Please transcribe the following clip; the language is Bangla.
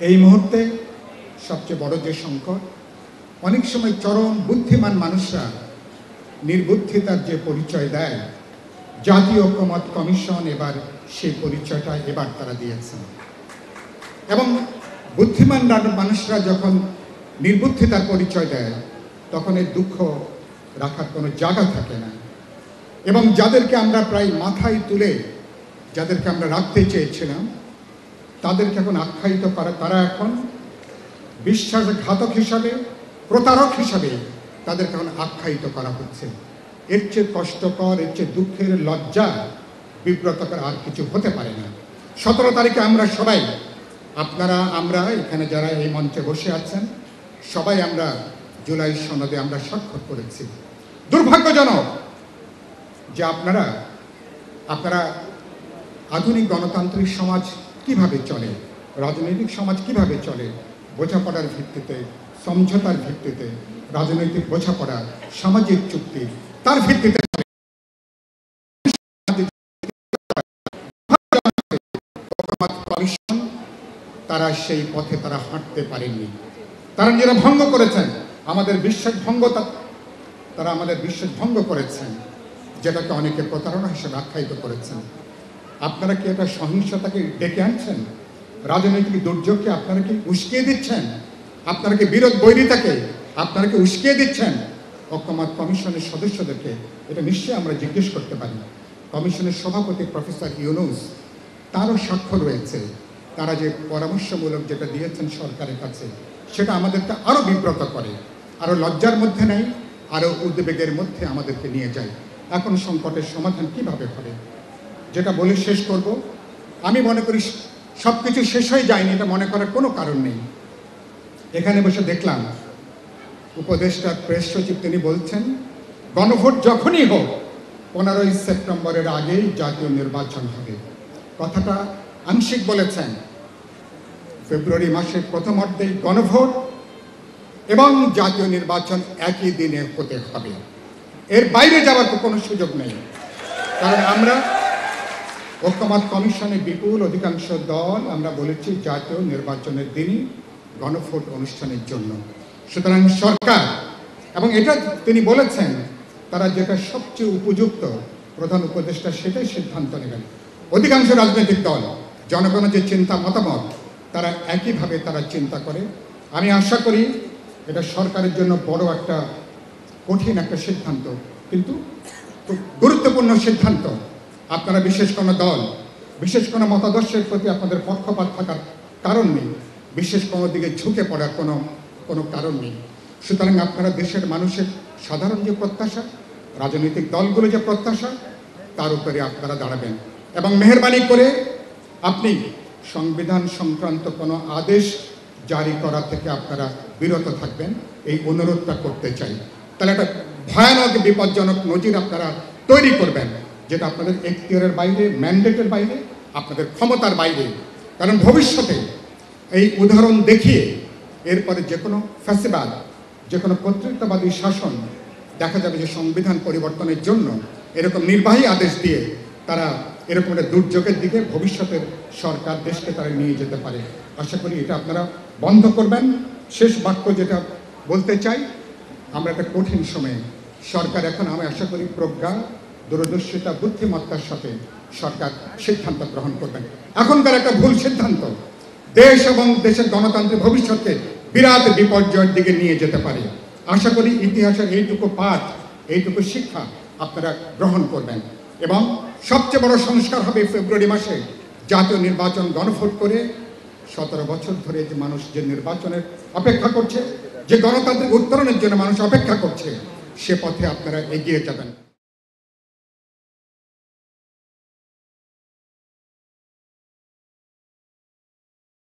এই মুহূর্তে সবচেয়ে বড় যে সংকট, অনেক সময় চরম বুদ্ধিমান মানুষরা নির্বুদ্ধিতার যে পরিচয় দেয়, জাতীয় ঐকমত্য কমিশন এবার সেই পরিচয়টা এবার তারা দিয়েছেন। এবং বুদ্ধিমান মানুষরা যখন নির্বুদ্ধিতার পরিচয় দেয়, তখন এর দুঃখ রাখার কোনো জায়গা থাকে না। এবং যাদেরকে আমরা প্রায় মাথায় তুলে যাদেরকে আমরা রাখতে চেয়েছিলাম, তাদেরকে এখন আখ্যায়িত করা, তারা এখন বিশ্বাসঘাতক হিসাবে, প্রতারক হিসাবে তাদেরকে এখন আখ্যায়িত করা হচ্ছে। এর চেয়ে কষ্টকর, এর চেয়ে দুঃখের, লজ্জা, বিব্রতকর আর কিছু হতে পারে না। 17 তারিখে আমরা সবাই, আপনারা, আমরা এখানে যারা এই মঞ্চে বসে আছেন, সবাই আমরা জুলাই সনদে আমরা স্বাক্ষর করেছি। দুর্ভাগ্যজনক যে আপনারা আধুনিক গণতান্ত্রিক সমাজ কিভাবে চলে, রাজনৈতিক সমাজ কিভাবে চলে, বোঝাপড়ার ভিত্তিতে, সমঝোতার ভিত্তিতে, রাজনৈতিক বোঝাপড়া, সামাজিক চুক্তি, তার ভিত্তিতে কমিশন তারা সেই পথে তারা হাঁটতে পারেননি। তারা যারা ভঙ্গ করেছেন আমাদের বিশ্বাস ভঙ্গ, তারা আমাদের বিশ্বাস ভঙ্গ করেছেন, যেটাকে অনেকে প্রতারণা হিসেবে আখ্যায়িত করেছেন। আপনারা কি এটা সহিংসতাকে ডেকে আনছেন? রাজনৈতিক দুর্যোগকে আপনারা কি উস্কিয়ে দিচ্ছেন? আপনারা কি বিরোধ বৈরিতাকে আপনারা কি উস্কিয়ে দিচ্ছেন? ঐকমত্য কমিশনের সদস্যদেরকে এটা নিশ্চয়ই আমরা জিজ্ঞেস করতে পারি। কমিশনের সভাপতি প্রফেসর ইউনূস, তারও স্বাক্ষর রয়েছে। তারা যে পরামর্শমূলক যেটা দিয়েছেন সরকারের কাছে, সেটা আমাদেরকে আরও বিব্রত করে, আরও লজ্জার মধ্যে নেই, আরও উদ্বেগের মধ্যে আমাদেরকে নিয়ে যায়। এখন সংকটের সমাধান কিভাবে হবে, যেটা বলে শেষ করব। আমি মনে করি সব কিছু শেষ হয়ে যায়নি, এটা মনে করার কোনো কারণ নেই। এখানে বসে দেখলাম উপদেষ্টা প্রেস সচিব তিনি বলছেন, গণভোট যখনই হোক 15ই সেপ্টেম্বরের আগেই জাতীয় নির্বাচন হবে। কথাটা আংশিক বলেছেন। ফেব্রুয়ারি মাসের প্রথমার্ধেই গণভোট এবং জাতীয় নির্বাচন একই দিনে হতে হবে, এর বাইরে যাওয়ার কোনো সুযোগ নেই। কারণ আমরা ঐকমত্য কমিশনের বিপুল অধিকাংশ দল আমরা বলেছি জাতীয় নির্বাচনের দিনই গণভোট অনুষ্ঠানের জন্য। সুতরাং সরকার, এবং এটা তিনি বলেছেন, তারা যেটা সবচেয়ে উপযুক্ত প্রধান উপদেষ্টা সেটাই সিদ্ধান্ত নেবেন। অধিকাংশ রাজনৈতিক দল, জনগণের যে চিন্তা মতামত, তারা একইভাবে তারা চিন্তা করে। আমি আশা করি এটা সরকারের জন্য বড় একটা কঠিন একটা সিদ্ধান্ত, কিন্তু খুব গুরুত্বপূর্ণ সিদ্ধান্ত। আপনারা বিশেষ কোনো দল, বিশেষ কোনো মতাদর্শের প্রতি আপনাদের পক্ষপাত থাকার কারণ নেই, বিশেষ কোনো দিকে ঝুঁকে পড়ার কোনো কারণ নেই। সুতরাং আপনারা দেশের মানুষের সাধারণ যে প্রত্যাশা, রাজনৈতিক দলগুলো যে প্রত্যাশা, তার উপরে আপনারা দাঁড়াবেন এবং মেহেরবানি করে আপনি সংবিধান সংক্রান্ত কোনো আদেশ জারি করা থেকে আপনারা বিরত থাকবেন, এই অনুরোধটা করতে চাই। তাহলে একটা ভয়ানক বিপজ্জনক নজির আপনারা তৈরি করবেন, যেটা আপনাদের এখতিয়ারের বাইরে, ম্যান্ডেটের বাইরে, আপনাদের ক্ষমতার বাইরে। কারণ ভবিষ্যতে এই উদাহরণ দেখিয়ে এরপরে যে কোনো ফ্যাসিবাদ, যে কোনো কর্তৃত্ববাদী শাসন দেখা যাবে যে সংবিধান পরিবর্তনের জন্য এরকম নির্বাহী আদেশ দিয়ে তারা এরকম একটা দুর্যোগের দিকে ভবিষ্যতের সরকার দেশকে তারা নিয়ে যেতে পারে। আশা করি এটা আপনারা বন্ধ করবেন। শেষ বাক্য যেটা বলতে চাই, আমরা একটা কঠিন সময়ে সরকার এখন, আমি আশা করি প্রজ্ঞা, দূরদর্শিতা, বুদ্ধিমত্তার সাথে সরকার সিদ্ধান্ত গ্রহণ করবেন। এখনকার একটা ভুল সিদ্ধান্ত দেশ এবং দেশের গণতান্ত্রিক ভবিষ্যৎকে বিরাট বিপর্যয়ের দিকে নিয়ে যেতে পারে। আশা করি ইতিহাসের এইটুকু পাঠ, এইটুকু শিক্ষা আপনারা গ্রহণ করবেন। এবং সবচেয়ে বড় সংস্কার হবে ফেব্রুয়ারি মাসে জাতীয় নির্বাচন, গণভোট করে 17 বছর ধরে যে মানুষ যে নির্বাচনের অপেক্ষা করছে, যে গণতান্ত্রিক উত্তরণের জন্য মানুষ অপেক্ষা করছে, সে পথে আপনারা এগিয়ে যাবেন।